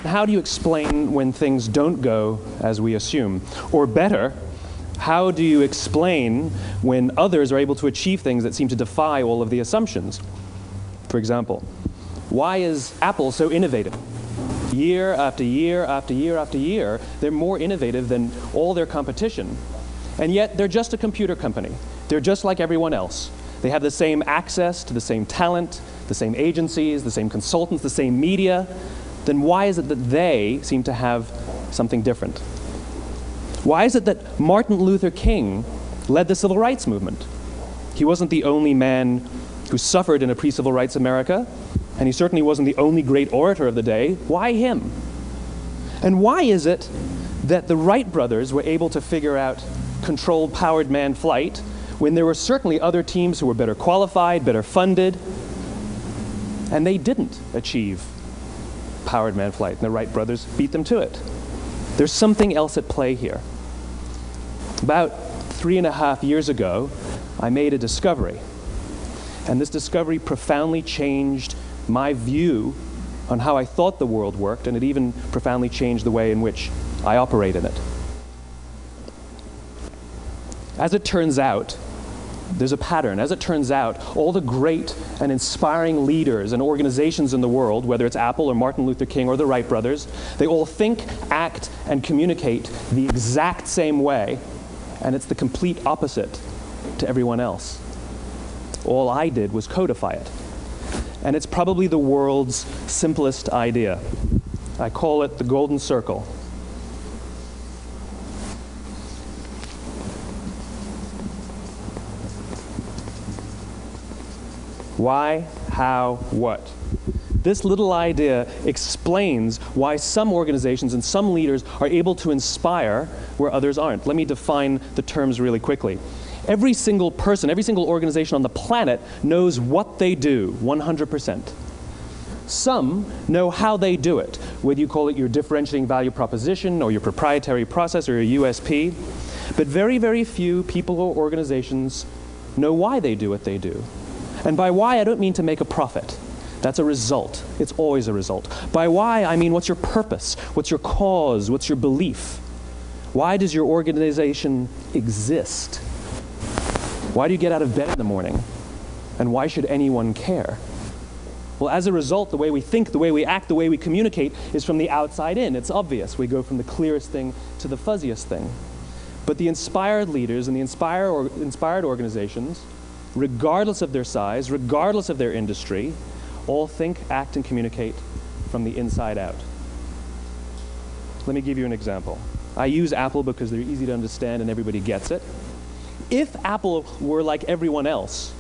how do you explain when things don't go as we assume? Or better, how do you explain when others are able to achieve things that seem to defy all of the assumptions? For example, why is Apple so innovative? Year after year after year after year, they're more innovative than all their competition. And yet, they're just a computer company. They're just like everyone else. They have the same access to the same talent, the same agencies, the same consultants, the same media. Then why is it that they seem to have something different? Why is it that Martin Luther King led the civil rights movement? He wasn't the only man who suffered in a pre-civil rights America, and he certainly wasn't the only great orator of the day. Why him? And why is it that the Wright brothers were able to figure out controlled powered manned flight when there were certainly other teams who were better qualified, better funded, and they didn't achieve powered manned flight, and the Wright brothers beat them to it? There's something else at play here. About 3.5 years ago, I made a discovery, and this discovery profoundly changed my view on how I thought the world worked, and it even profoundly changed the way in which I operate in it. As it turns out, there's a pattern. As it turns out, all the great and inspiring leaders and organizations in the world, whether it's Apple or Martin Luther King or the Wright brothers, they all think, act, and communicate the exact same way, and it's the complete opposite to everyone else. All I did was codify it. And it's probably the world's simplest idea. I call it the golden circle. Why, how, what? This little idea explains why some organizations and some leaders are able to inspire where others aren't. Let me define the terms really quickly. Every single person, every single organization on the planet knows what they do, 100%. Some know how they do it, whether you call it your differentiating value proposition or your proprietary process or your USP. But very, very few people or organizations know why they do what they do. And by why, I don't mean to make a profit. That's a result. It's always a result. By why, I mean what's your purpose? What's your cause? What's your belief? Why does your organization exist? Why do you get out of bed in the morning? And why should anyone care? Well, as a result, the way we think, the way we act, the way we communicate is from the outside in. It's obvious. We go from the clearest thing to the fuzziest thing. But the inspired leaders and the inspired organizations, regardless of their size, regardless of their industry, all think, act, and communicate from the inside out. Let me give you an example. I use Apple because they're easy to understand and everybody gets it. If Apple were like everyone else,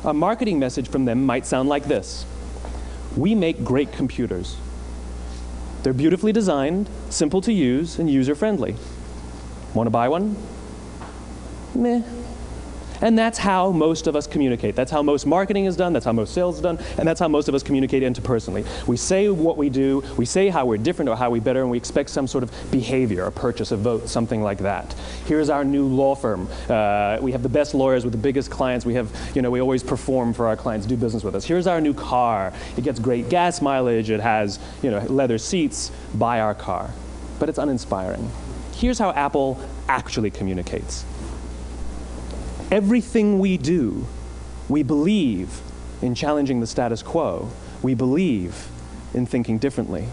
a marketing message from them might sound like this. We make great computers. They're beautifully designed, simple to use, and user-friendly. Want to buy one? Meh. And that's how most of us communicate. That's how most marketing is done, that's how most sales is done, and that's how most of us communicate interpersonally. We say what we do, we say how we're different or how we're better, and we expect some sort of behavior, a purchase, a vote, something like that. Here's our new law firm. We have the best lawyers with the biggest clients. We have, we always perform for our clients, do business with us. Here's our new car. It gets great gas mileage. It has, leather seats. Buy our car. But it's uninspiring. Here's how Apple actually communicates. Everything we do, we believe in challenging the status quo. We believe in thinking differently.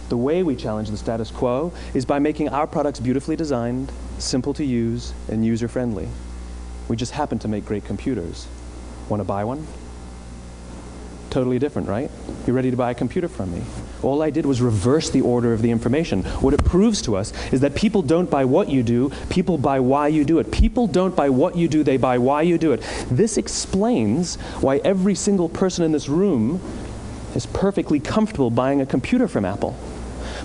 The way we challenge the status quo is by making our products beautifully designed, simple to use, and user-friendly. We just happen to make great computers. Want to buy one? Totally different, right? You're ready to buy a computer from me. All I did was reverse the order of the information. What it proves to us is that people don't buy what you do, people buy why you do it. People don't buy what you do, they buy why you do it. This explains why every single person in this room is perfectly comfortable buying a computer from Apple.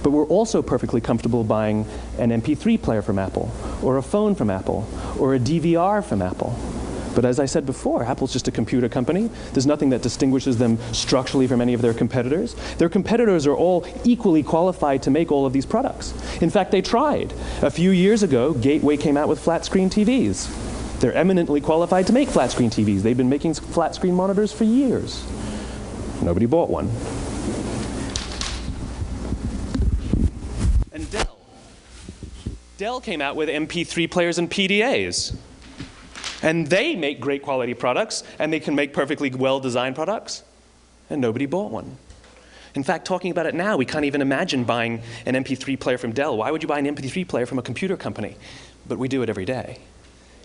But we're also perfectly comfortable buying an MP3 player from Apple, or a phone from Apple, or a DVR from Apple. But as I said before, Apple's just a computer company. There's nothing that distinguishes them structurally from any of their competitors. Their competitors are all equally qualified to make all of these products. In fact, they tried. A few years ago, Gateway came out with flat-screen TVs. They're eminently qualified to make flat-screen TVs. They've been making flat-screen monitors for years. Nobody bought one. And Dell. Dell came out with MP3 players and PDAs. And they make great quality products, and they can make perfectly well-designed products, and nobody bought one. In fact, talking about it now, we can't even imagine buying an MP3 player from Dell. Why would you buy an MP3 player from a computer company? But we do it every day.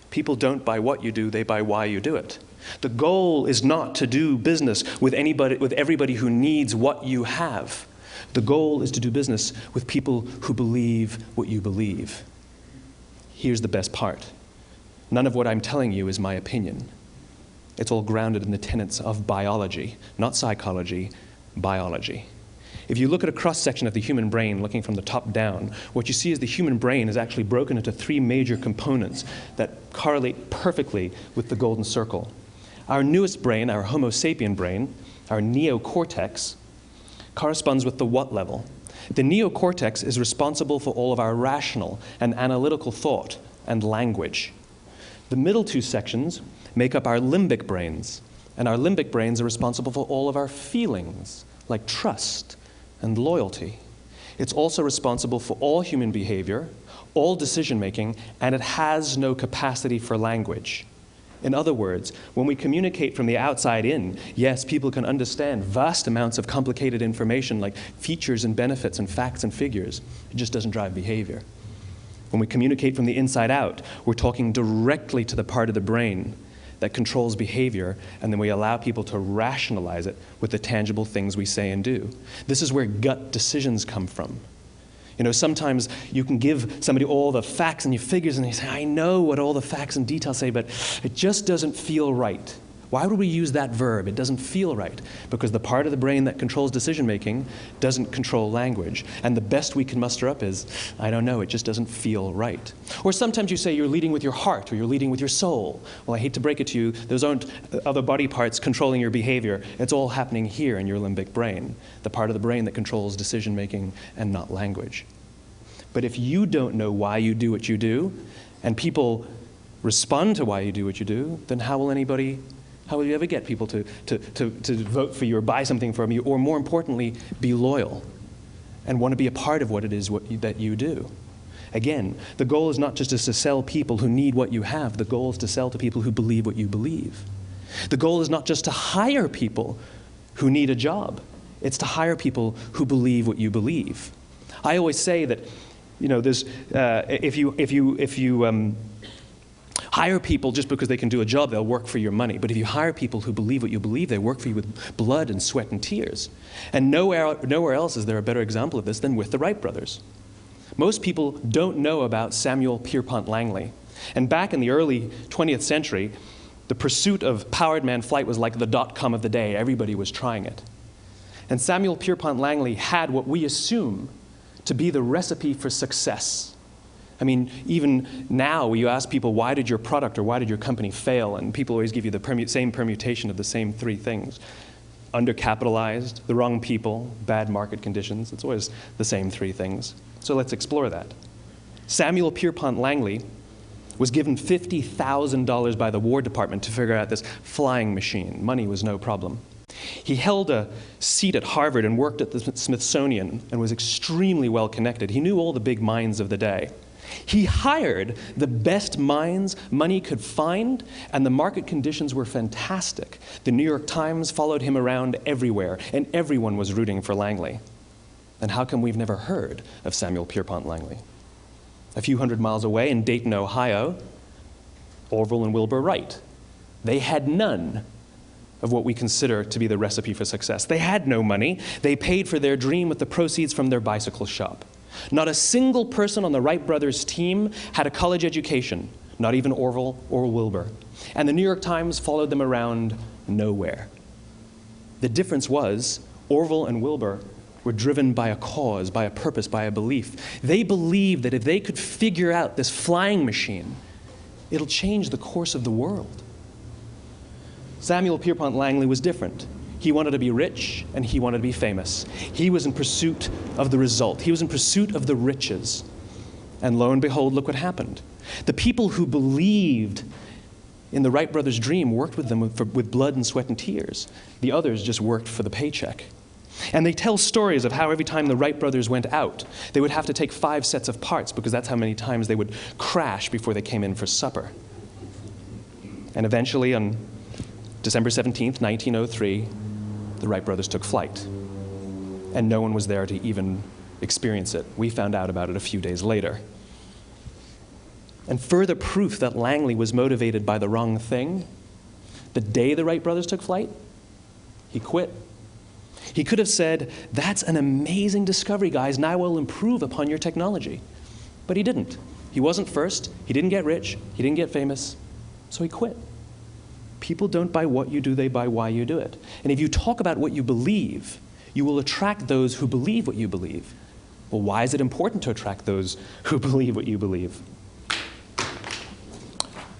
People don't buy what you do, they buy why you do it. The goal is not to do business with everybody who needs what you have. The goal is to do business with people who believe what you believe. Here's the best part. None of what I'm telling you is my opinion. It's all grounded in the tenets of biology, not psychology, biology. If you look at a cross-section of the human brain, looking from the top down, what you see is the human brain is actually broken into 3 major components that correlate perfectly with the golden circle. Our newest brain, our Homo sapien brain, our neocortex, corresponds with the what level. The neocortex is responsible for all of our rational and analytical thought and language. The middle 2 sections make up our limbic brains, and our limbic brains are responsible for all of our feelings, like trust and loyalty. It's also responsible for all human behavior, all decision-making, and it has no capacity for language. In other words, when we communicate from the outside in, yes, people can understand vast amounts of complicated information like features and benefits and facts and figures. It just doesn't drive behavior. When we communicate from the inside out, we're talking directly to the part of the brain that controls behavior, and then we allow people to rationalize it with the tangible things we say and do. This is where gut decisions come from. You know, sometimes you can give somebody all the facts and your figures, and they say, I know what all the facts and details say, but it just doesn't feel right. Why would we use that verb? It doesn't feel right. Because the part of the brain that controls decision-making doesn't control language. And the best we can muster up is, I don't know, it just doesn't feel right. Or sometimes you say you're leading with your heart or you're leading with your soul. Well, I hate to break it to you, those aren't other body parts controlling your behavior. It's all happening here in your limbic brain, the part of the brain that controls decision-making and not language. But if you don't know why you do what you do, and people respond to why you do what you do, then how will you ever get people to vote for you or buy something from you, or more importantly, be loyal and want to be a part of what it is that you do? Again, the goal is not just to sell people who need what you have. The goal is to sell to people who believe what you believe. The goal is not just to hire people who need a job. It's to hire people who believe what you believe. I always say that, you know, there's, if you hire people just because they can do a job, they'll work for your money. But if you hire people who believe what you believe, they work for you with blood and sweat and tears. And nowhere else is there a better example of this than with the Wright brothers. Most people don't know about Samuel Pierpont Langley. And back in the early 20th century, the pursuit of powered man flight was like the dot-com of the day. Everybody was trying it. And Samuel Pierpont Langley had what we assume to be the recipe for success. I mean, even now, you ask people, why did your product or why did your company fail? And people always give you the same permutation of the same 3 things. Undercapitalized, the wrong people, bad market conditions. It's always the same 3 things. So let's explore that. Samuel Pierpont Langley was given $50,000 by the War Department to figure out this flying machine. Money was no problem. He held a seat at Harvard and worked at the Smithsonian and was extremely well connected. He knew all the big minds of the day. He hired the best minds money could find, and the market conditions were fantastic. The New York Times followed him around everywhere, and everyone was rooting for Langley. And how come we've never heard of Samuel Pierpont Langley? A few hundred miles away in Dayton, Ohio, Orville and Wilbur Wright. They had none of what we consider to be the recipe for success. They had no money. They paid for their dream with the proceeds from their bicycle shop. Not a single person on the Wright brothers' team had a college education, not even Orville or Wilbur. And the New York Times followed them around nowhere. The difference was Orville and Wilbur were driven by a cause, by a purpose, by a belief. They believed that if they could figure out this flying machine, it'll change the course of the world. Samuel Pierpont Langley was different. He wanted to be rich, and he wanted to be famous. He was in pursuit of the result. He was in pursuit of the riches. And lo and behold, look what happened. The people who believed in the Wright brothers' dream worked with them with blood and sweat and tears. The others just worked for the paycheck. And they tell stories of how every time the Wright brothers went out, they would have to take 5 sets of parts because that's how many times they would crash before they came in for supper. And eventually, on December 17th, 1903, the Wright brothers took flight. And no one was there to even experience it. We found out about it a few days later. And further proof that Langley was motivated by the wrong thing, the day the Wright brothers took flight, he quit. He could have said, "That's an amazing discovery, guys. Now we'll improve upon your technology." But he didn't. He wasn't first. He didn't get rich. He didn't get famous. So he quit. People don't buy what you do, they buy why you do it. And if you talk about what you believe, you will attract those who believe what you believe. Well, why is it important to attract those who believe what you believe?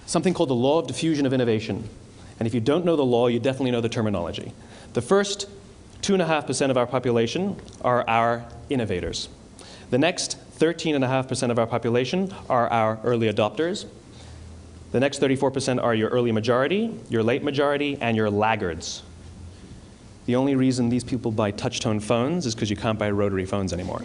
Something called the law of diffusion of innovation. And if you don't know the law, you definitely know the terminology. The first 2.5% of our population are our innovators. The next 13.5% of our population are our early adopters. The next 34% are your early majority, your late majority, and your laggards. The only reason these people buy touch-tone phones is because you can't buy rotary phones anymore.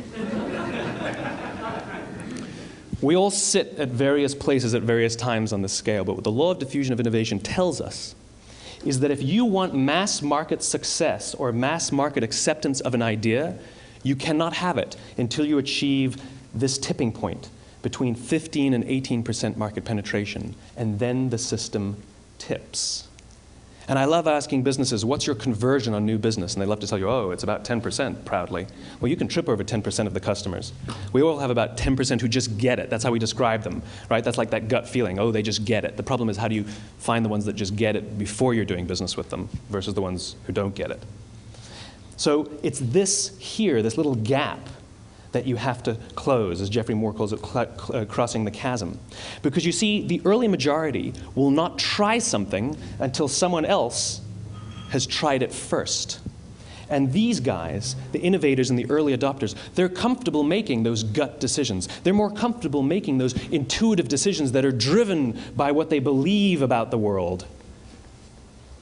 We all sit at various places at various times on the scale, but what the law of diffusion of innovation tells us is that if you want mass market success or mass market acceptance of an idea, you cannot have it until you achieve this tipping point between 15 and 18% market penetration, and then the system tips. And I love asking businesses, what's your conversion on new business? And they love to tell you, oh, it's about 10% proudly. Well, you can trip over 10% of the customers. We all have about 10% who just get it. That's how we describe them, right? That's like that gut feeling, oh, they just get it. The problem is, how do you find the ones that just get it before you're doing business with them versus the ones who don't get it? So it's this here, this little gap, that you have to close, as Geoffrey Moore calls it, crossing the chasm. Because you see, the early majority will not try something until someone else has tried it first. And these guys, the innovators and the early adopters, they're comfortable making those gut decisions. They're more comfortable making those intuitive decisions that are driven by what they believe about the world,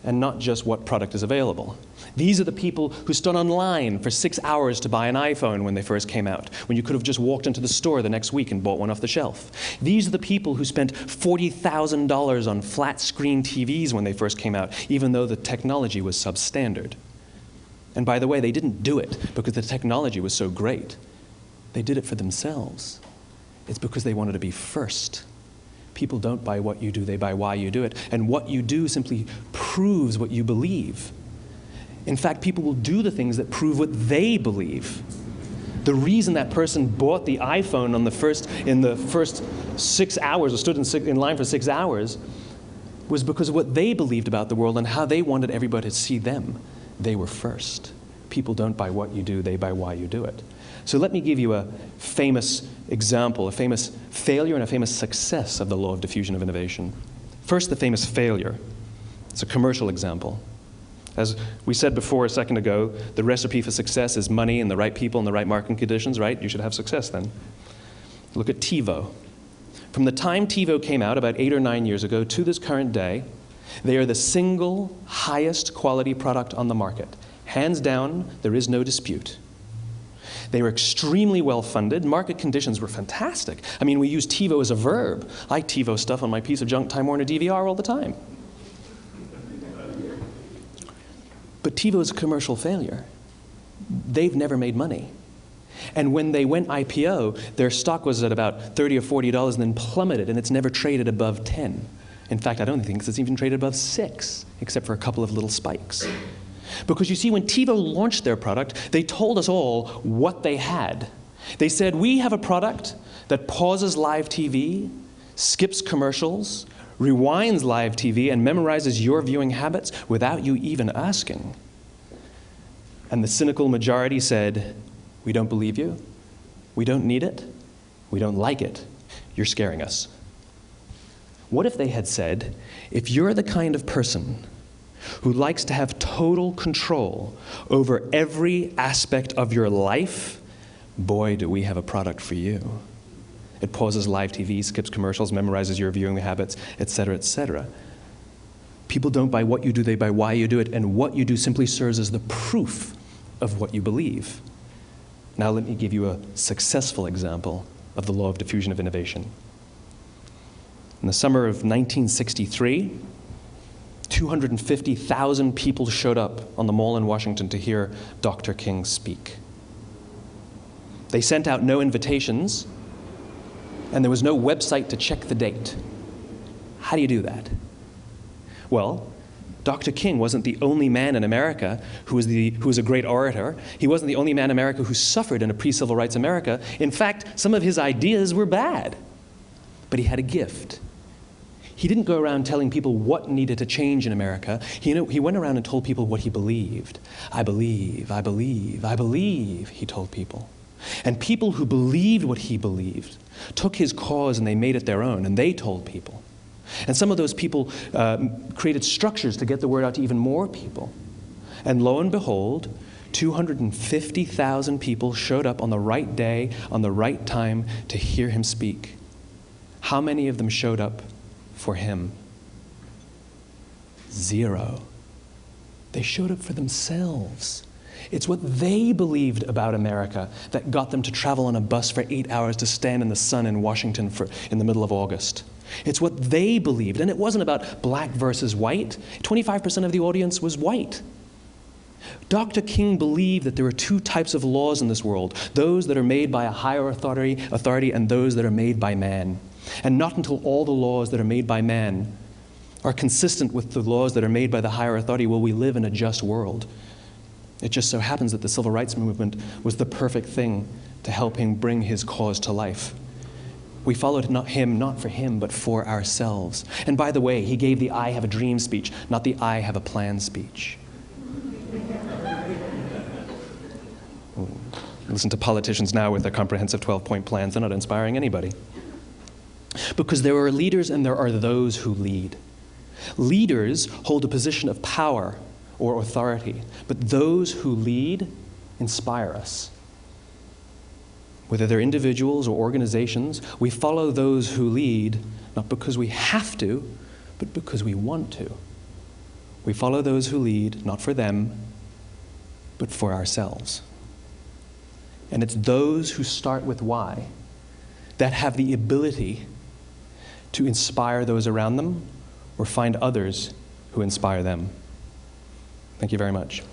and not just what product is available. These are the people who stood online for 6 hours to buy an iPhone when they first came out, when you could have just walked into the store the next week and bought one off the shelf. These are the people who spent $40,000 on flat-screen TVs when they first came out, even though the technology was substandard. And by the way, they didn't do it because the technology was so great. They did it for themselves. It's because they wanted to be first. People don't buy what you do, they buy why you do it. And what you do simply proves what you believe. In fact, people will do the things that prove what they believe. The reason that person bought the iPhone in the first 6 hours, or stood in line for 6 hours, was because of what they believed about the world and how they wanted everybody to see them. They were first. People don't buy what you do, they buy why you do it. So let me give you a famous example, a famous failure and a famous success of the law of diffusion of innovation. First, the famous failure. It's a commercial example. As we said before a second ago, the recipe for success is money and the right people and the right marketing conditions, right? You should have success then. Look at TiVo. From the time TiVo came out about 8 or 9 years ago to this current day, they are the single highest quality product on the market. Hands down, there is no dispute. They were extremely well funded. Market conditions were fantastic. I mean, we use TiVo as a verb. I TiVo stuff on my piece of junk Time Warner DVR all the time. But TiVo is a commercial failure. They've never made money. And when they went IPO, their stock was at about $30 or $40 and then plummeted, and it's never traded above 10. In fact, I don't think it's even traded above 6, except for a couple of little spikes. Because you see, when TiVo launched their product, they told us all what they had. They said, we have a product that pauses live TV, skips commercials, rewinds live TV, and memorizes your viewing habits without you even asking. And the cynical majority said, we don't believe you, we don't need it, we don't like it, you're scaring us. What if they had said, if you're the kind of person who likes to have total control over every aspect of your life, boy, do we have a product for you. It pauses live TV, skips commercials, memorizes your viewing habits, etc., etc. People don't buy what you do, they buy why you do it, and what you do simply serves as the proof of what you believe. Now let me give you a successful example of the law of diffusion of innovation. In the summer of 1963, 250,000 people showed up on the Mall in Washington to hear Dr. King speak. They sent out no invitations, and there was no website to check the date. How do you do that? Well, Dr. King wasn't the only man in America who was a great orator. He wasn't the only man in America who suffered in a pre-civil rights America. In fact, some of his ideas were bad, but he had a gift. He didn't go around telling people what needed to change in America. He went around and told people what he believed. I believe, I believe, I believe, he told people. And people who believed what he believed took his cause and they made it their own, and they told people. And some of those people created structures to get the word out to even more people. And lo and behold, 250,000 people showed up on the right day, on the right time to hear him speak. How many of them showed up for him? 0. They showed up for themselves. It's what they believed about America that got them to travel on a bus for 8 hours to stand in the sun in Washington in the middle of August. It's what they believed, and it wasn't about black versus white. 25% of the audience was white. Dr. King believed that there are 2 types of laws in this world, those that are made by a higher authority and those that are made by man. And not until all the laws that are made by man are consistent with the laws that are made by the higher authority will we live in a just world. It just so happens that the civil rights movement was the perfect thing to help him bring his cause to life. We followed him not for him, but for ourselves. And by the way, he gave the I have a dream speech, not the I have a plan speech. Listen to politicians now with their comprehensive 12-point plans. They're not inspiring anybody. Because there are leaders and there are those who lead. Leaders hold a position of power or authority, but those who lead inspire us. Whether they're individuals or organizations, we follow those who lead not because we have to, but because we want to. We follow those who lead not for them, but for ourselves. And it's those who start with why that have the ability to inspire those around them or find others who inspire them. Thank you very much.